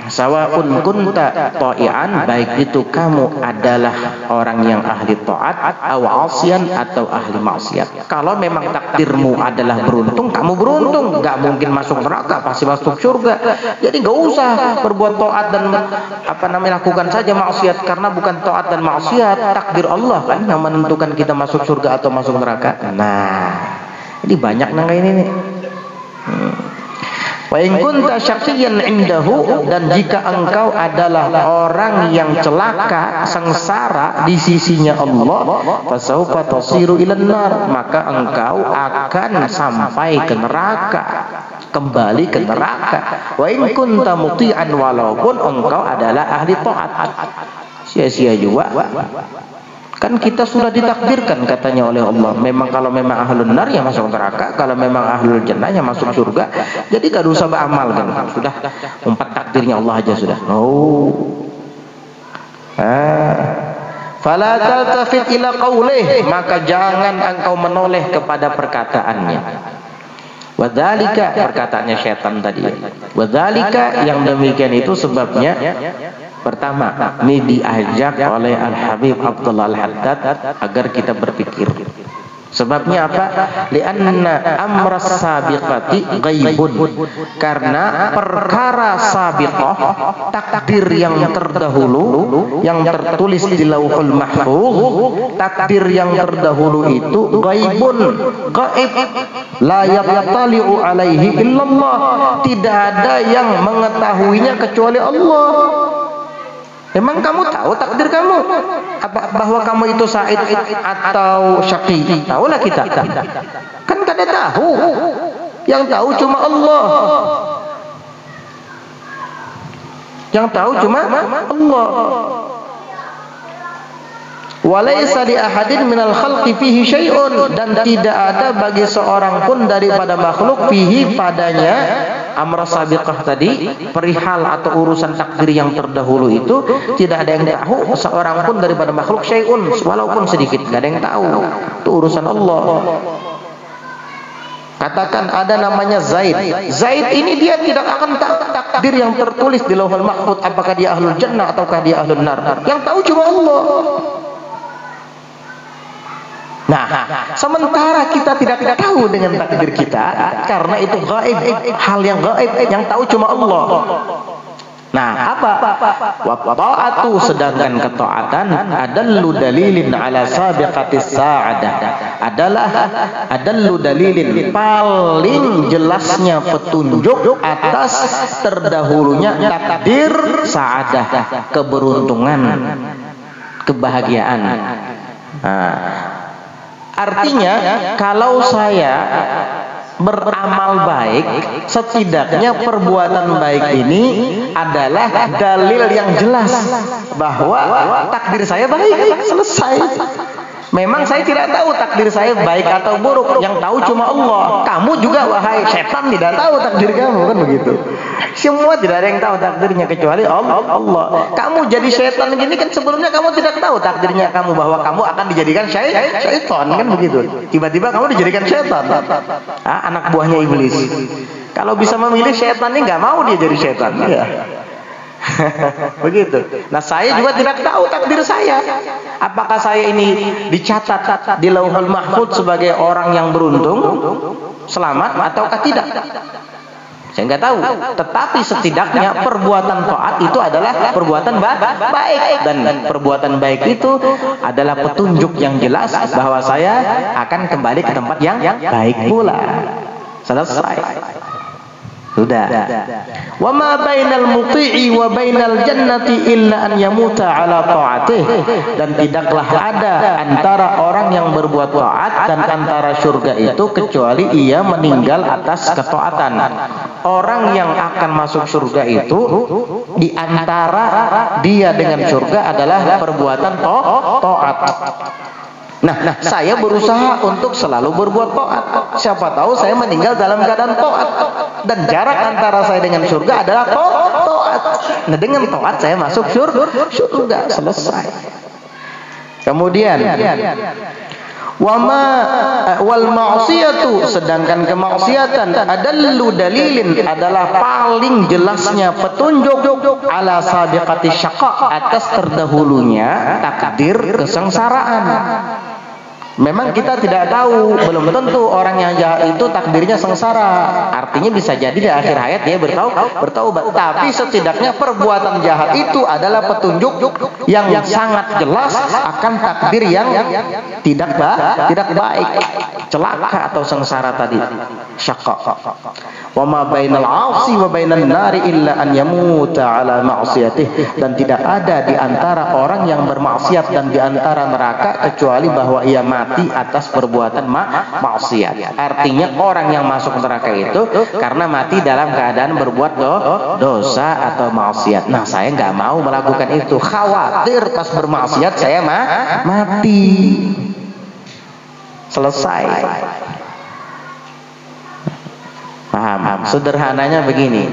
S1: Sawa'un kunta ta'ian, baik itu kamu adalah orang yang ahli taat, atau asian, atau ahli maksiat. Kalau memang takdirmu adalah beruntung, kamu beruntung, gak mungkin masuk neraka, pasti masuk surga. Jadi gak usah berbuat taat dan lakukan saja maksiat, karena bukan taat dan maksiat, takdir Allah kan yang menentukan kita masuk surga atau masuk neraka. Nah, jadi banyak nang kayak ini nih. Wa in kunta syaqiyan indahu, dan jika engkau adalah orang yang celaka, sengsara di sisinya Allah, fasaufa tasiru ilan nar, maka engkau akan sampai ke neraka, kembali ke neraka. Wa in kunta muti'an, walaupun engkau adalah ahli taat, sia-sia juga. Kan kita sudah ditakdirkan katanya oleh Allah, memang kalau memang ahlun nar ya masuk neraka, kalau memang ahlul jannah ya masuk surga. Jadi gak usah beramal kan, sudah umpat takdirnya Allah aja sudah. Fala taltafit ila qaulih, maka jangan engkau menoleh kepada perkataannya. Wadzalika, perkataannya syaitan tadi. Wadzalika, yang demikian itu sebabnya, pertama, ini diajak oleh Al-Habib Abdullah Al-Haddad agar kita berpikir. Sebabnya apa? Lianna amras sabiqati ghaibun, karena perkara sabiqah, takdir yang terdahulu, yang tertulis di Lauhul Mahfuz, takdir yang terdahulu itu ghaibun, gaib, la yattali'u alaihi illallah, tidak ada yang mengetahuinya kecuali Allah. Memang kamu tahu takdir kamu, bahwa kamu itu sa'id atau syaqi? Tahulah kita. Kan kada tahu. Yang tahu cuma Allah. Yang tahu cuma Allah. Walaysa li ahadin minal khalqi fihi syai'un, dan tidak ada bagi seorang pun daripada makhluk fihi padanya amra sabiqah tadi, perihal atau urusan takdir yang terdahulu itu, tidak ada yang tahu seorang pun daripada makhluk syai'un, walaupun sedikit, tidak ada yang tahu. Itu urusan Allah. Katakan ada namanya Zaid. Zaid ini dia tidak akan takdir yang tertulis di Lauhul Mahfuz, apakah dia ahlul jannah ataukah dia ahlun nar. Yang tahu cuma Allah. Nah, sementara kita tidak tahu dengan takdir kita, karena itu gaib, hal yang gaib, yang tahu cuma Allah. Nah, apa? Wa ta'atu, sedangkan ketaatan adallu dalilin ala sabiqatis sa'adah, adallu dalilin, paling jelasnya petunjuk atas terdahulunya takdir sa'adah, keberuntungan, kebahagiaan. Nah, artinya kalau saya beramal baik, setidaknya perbuatan baik ini adalah dalil yang jelas bahwa takdir saya baik. Selesai. Memang saya tidak tahu takdir saya baik atau buruk, yang tahu cuma Allah. Kamu juga, wahai setan, tidak tahu takdir kamu, kan begitu. Semua tidak ada yang tahu takdirnya kecuali Allah. Kamu jadi setan gini kan sebelumnya kamu tidak tahu takdirnya kamu, bahwa kamu akan dijadikan syaitan, kan begitu. Tiba-tiba kamu dijadikan setan. Anak buahnya iblis. Kalau bisa memilih, setan ini nggak mau dia jadi setan. Ya. Begitu. Nah, saya juga tidak tahu takdir saya. Apakah saya ini dicatat di Lauhul Mahfuz sebagai orang yang beruntung, selamat, ataukah tidak? Saya nggak tahu. Tetapi setidaknya perbuatan taat itu adalah perbuatan baik, dan perbuatan baik itu adalah petunjuk yang jelas bahwa saya akan kembali ke tempat yang baik pula. Selesai. Sudah. Wa ma bainal muti'i wa bainal jannati illa an yamuta ala ta'atih, dan tidaklah ada antara orang yang berbuat taat dan antara surga itu kecuali ia meninggal atas ketaatan. Orang yang akan masuk surga itu di antara dia dengan surga adalah perbuatan taat. Nah, saya berusaha untuk selalu berbuat taat. Siapa tahu saya meninggal dalam keadaan taat. Dan jarak antara saya dengan surga adalah taat. Nah, dengan taat saya masuk surga. Selesai. Kemudian, wal ma'siyatu, sedangkan kemaksiatan adallu dalilin, adalah paling jelasnya petunjuk ala sabiqati syaqa, atas terdahulunya takdir kesengsaraan. Memang kita tidak tahu, belum tentu orang yang jahat itu takdirnya sengsara. Artinya bisa jadi di akhir hayat dia bertaubat. Tapi setidaknya perbuatan jahat itu adalah petunjuk yang sangat jelas akan takdir yang tidak baik, celaka atau sengsara tadi. Syaqqa. Wa ma bainal 'asi wa bainan nari illa an yamuta ala ma'siyatih, dan tidak ada di antara orang yang bermaksiat dan di antara neraka kecuali bahwa ia mati atas perbuatan maksiat. Artinya orang yang masuk neraka itu karena mati dalam keadaan berbuat dosa atau maksiat. Nah, saya nggak mau melakukan itu, khawatir pas bermaksiat saya mati. Selesai. Paham? Sederhananya begini,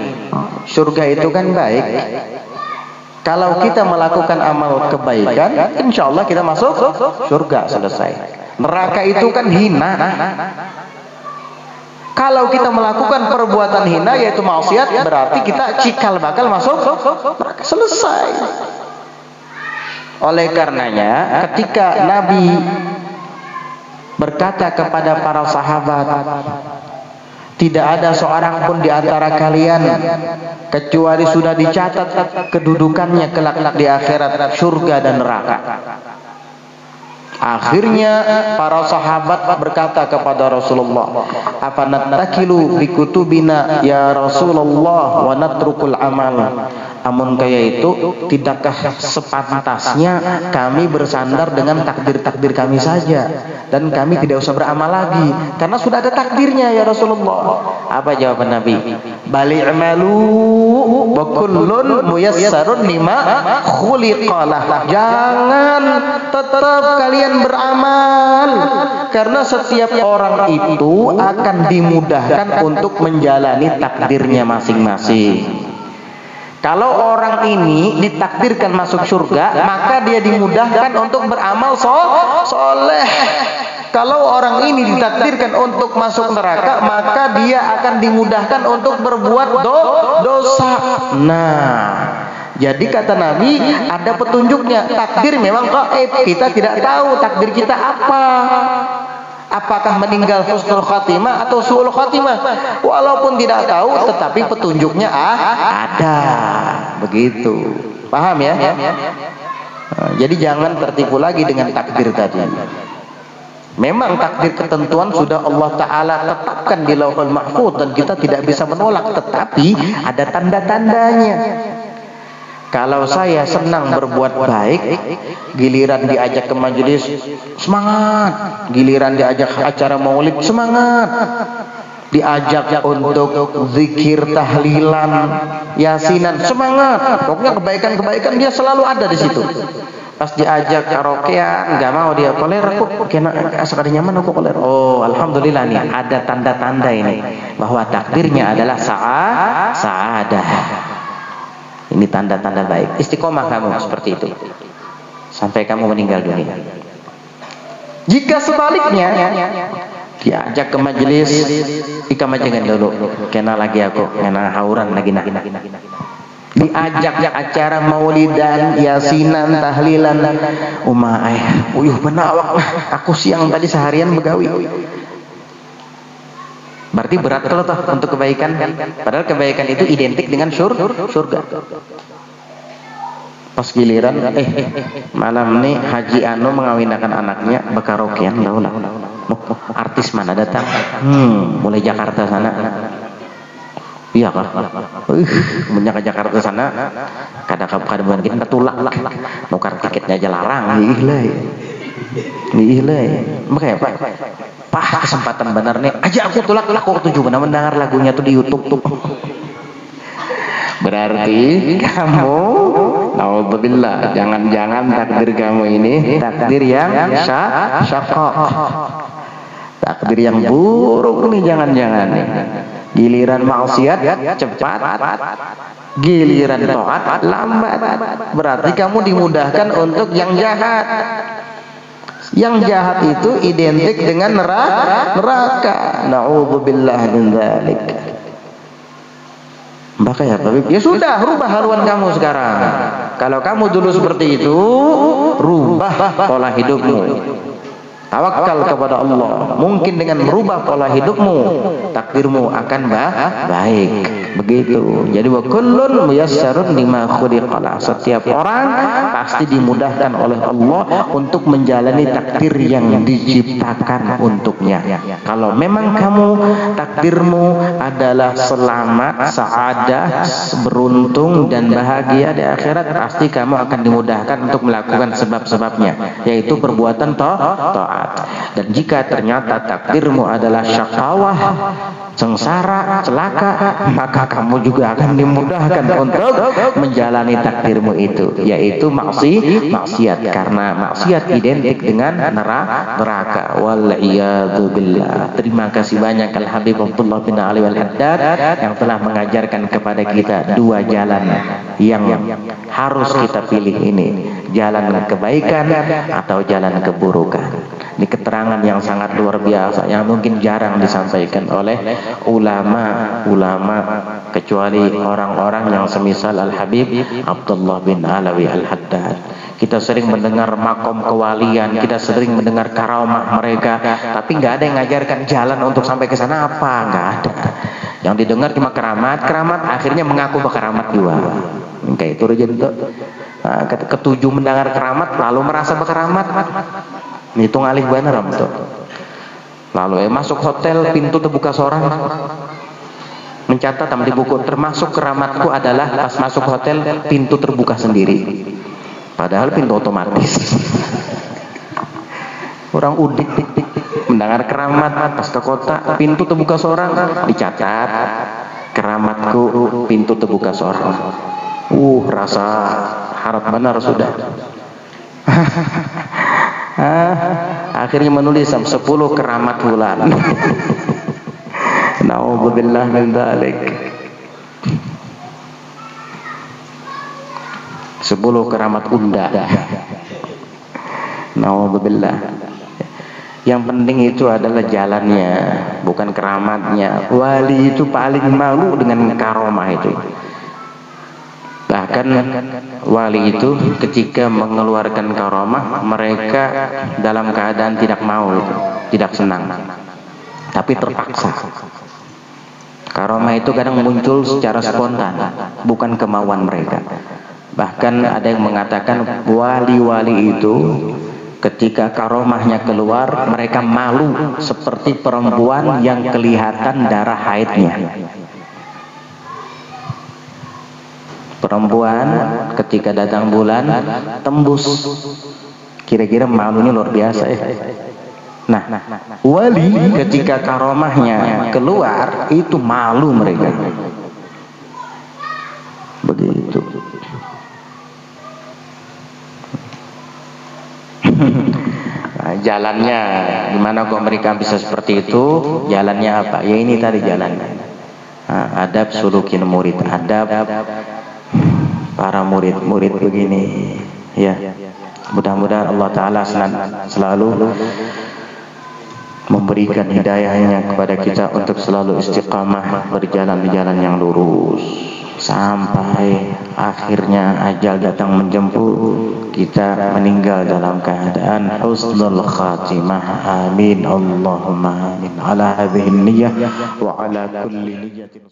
S1: surga itu kan baik. Kalau kita melakukan amal kebaikan, insya Allah kita masuk surga. Selesai. Neraka itu kan hina. Kalau kita melakukan perbuatan hina, yaitu maksiat, berarti kita cikal bakal masuk neraka. Selesai. Oleh karenanya, ketika Nabi berkata kepada para sahabat, tidak ada seorang pun di antara kalian kecuali sudah dicatat kedudukannya kelak di akhirat, surga dan neraka. Akhirnya para sahabat berkata kepada Rasulullah, apa natakilu bikutubina ya Rasulullah wa natrukul amal. Amun kaya itu, tidakkah sepantasnya kami bersandar dengan takdir-takdir kami saja, dan kami tidak usah beramal lagi karena sudah ada takdirnya ya Rasulullah. Apa jawaban Nabi? Bali'malu wa kullun muyassarun lima khuliqalah. Jangan, tetap kalian beramal, karena setiap orang itu akan dimudahkan untuk menjalani takdirnya masing-masing. Kalau orang ini ditakdirkan masuk surga, maka dia dimudahkan untuk beramal soleh. Kalau orang ini ditakdirkan untuk masuk neraka, maka dia akan dimudahkan untuk berbuat dosa. Nah, jadi kata Nabi, ada petunjuknya. Takdir memang gaib, kita tidak tahu takdir kita apa. Apakah meninggal husnul khatimah atau su'ul khatimah? Walaupun tidak tahu, tetapi petunjuknya ada. Begitu. Paham ya? Jadi jangan tertipu lagi dengan takdir tadi. Memang takdir ketentuan sudah Allah Ta'ala tetapkan di Lauhul Mahfuz dan kita tidak bisa menolak, tetapi ada tanda-tandanya. Kalau saya senang berbuat baik, giliran diajak ke majelis, semangat. Giliran diajak acara maulid, semangat. Diajak untuk zikir, tahlilan, yasinan, semangat. Pokoknya kebaikan-kebaikan dia selalu ada di situ. Pas diajak karaokean, nggak mau dia. Koler aku kena sekali nyaman aku koler. Oh, alhamdulillah nih ada tanda-tanda ini bahwa takdirnya adalah sa'adah. Ini tanda-tanda baik. Istiqomah kamu seperti itu sampai kamu meninggal dunia. Jika sebaliknya diajak ke majelis, ikamajengan dulu. Kena lagi aku, kena hauran lagi nak. Diajak acara maulidan, yasinan, tahlilan, uyuh benawak. Aku siang tadi seharian begawi. Berarti berat loh untuk kebaikan. Padahal kebaikan itu identik dengan surga. Pas giliran malam nih Haji Anu mengawinkan anaknya bekarokian daulah. Artis mana datang? Mulai Jakarta sana. Iya kah? Menyak ke Jakarta sana. Kadang-kadang kita tulak nukar tiketnya aja larang. Gila. Makanya Pak kesempatan benar nih aja aku tulak aku tujuh benar mendengar lagunya tuh di YouTube tuh. Berarti kamu naudzubillah, jangan-jangan takdir kamu ini takdir yang syaqaq, takdir yang buruk nih, jangan-jangan nih. Giliran maksiat cepat, giliran taat lambat. Berarti kamu dimudahkan untuk yang jahat. Yang jahat itu identik dengan neraka. Na'udzubillah min dzalik. Maka ya Habib, ya sudah, rubah haluan kamu sekarang. Kalau kamu dulu seperti itu, rubah pola hidupmu. Tawakal kepada Allah. Mungkin dengan merubah pola hidupmu, takdirmu akan baik. Begitu. Jadi wa kullun muyassarun lima khuliqala. Setiap orang pasti dimudahkan oleh Allah untuk menjalani takdir yang diciptakan untuknya. Kalau memang kamu takdirmu adalah selamat, sa'adah, beruntung dan bahagia di akhirat, pasti kamu akan dimudahkan untuk melakukan sebab-sebabnya, yaitu perbuatan taat. Dan jika ternyata takdirmu adalah syaqawah, sengsara, celaka, maka kamu juga akan dimudahkan untuk menjalani takdirmu itu, yaitu maksiat, karena maksiat identik dengan neraka. Wal-iyadzu billah. Terima kasih banyak Al Habib Abdullah bin Ali Al-Haddad yang telah mengajarkan kepada kita dua jalan yang harus kita pilih ini, jalan kebaikan atau jalan keburukan. Ini keterangan yang sangat luar biasa yang mungkin jarang disampaikan oleh ulama kecuali orang-orang yang semisal Al Habib Abdullah bin Alawi Al-Haddad. Kita sering mendengar makom kewalian, kita sering mendengar karamah mereka, tapi nggak ada yang mengajarkan jalan untuk sampai ke sana. Nggak ada. Yang didengar cuma keramat, akhirnya mengaku berkeramat juga. Kayak itu aja itu. Nah, ketujuh mendengar keramat lalu merasa berkeramat. Itu ngalih bener tuh. Lalu masuk hotel, pintu terbuka seorang, mencatat di buku, termasuk keramatku adalah pas masuk hotel pintu terbuka sendiri, padahal pintu otomatis. Orang udik mendengar keramat pas ke kota, pintu terbuka seorang, dicatat keramatku pintu terbuka seorang. Rasa harap benar sudah. Akhirnya menulis 10 keramat bulan. Na'udzubillah min dzalik. 10 keramat unda. Na'udzubillah. Yang penting itu adalah jalannya, bukan keramatnya. Wali itu paling malu dengan karomah itu. Bahkan Bahkan wali itu ketika mengeluarkan karamah, mereka dalam keadaan tidak mau itu, tidak senang, tapi terpaksa. Karamah itu kadang muncul secara spontan, bukan kemauan mereka. Bahkan ada yang mengatakan wali-wali itu ketika karamahnya keluar, mereka malu seperti perempuan yang kelihatan darah haidnya. Perempuan ketika datang bulan tembus, kira-kira malunya luar biasa ya. Nah, wali ketika karamahnya keluar itu malu mereka. Begitu. Nah, jalannya gimana kok mereka bisa seperti itu? Jalannya apa? Ya ini tadi jalannya. Nah, adab sulukin murid, adab para murid-murid begini. Ya, mudah-mudahan Allah Ta'ala selalu memberikan hidayahnya kepada kita untuk selalu istiqamah berjalan di jalan yang lurus sampai akhirnya ajal datang menjemput, kita meninggal dalam keadaan husnul khatimah. Amin Allahumma amin. Ala hadhihi niyyah wa ala kulli niyyatin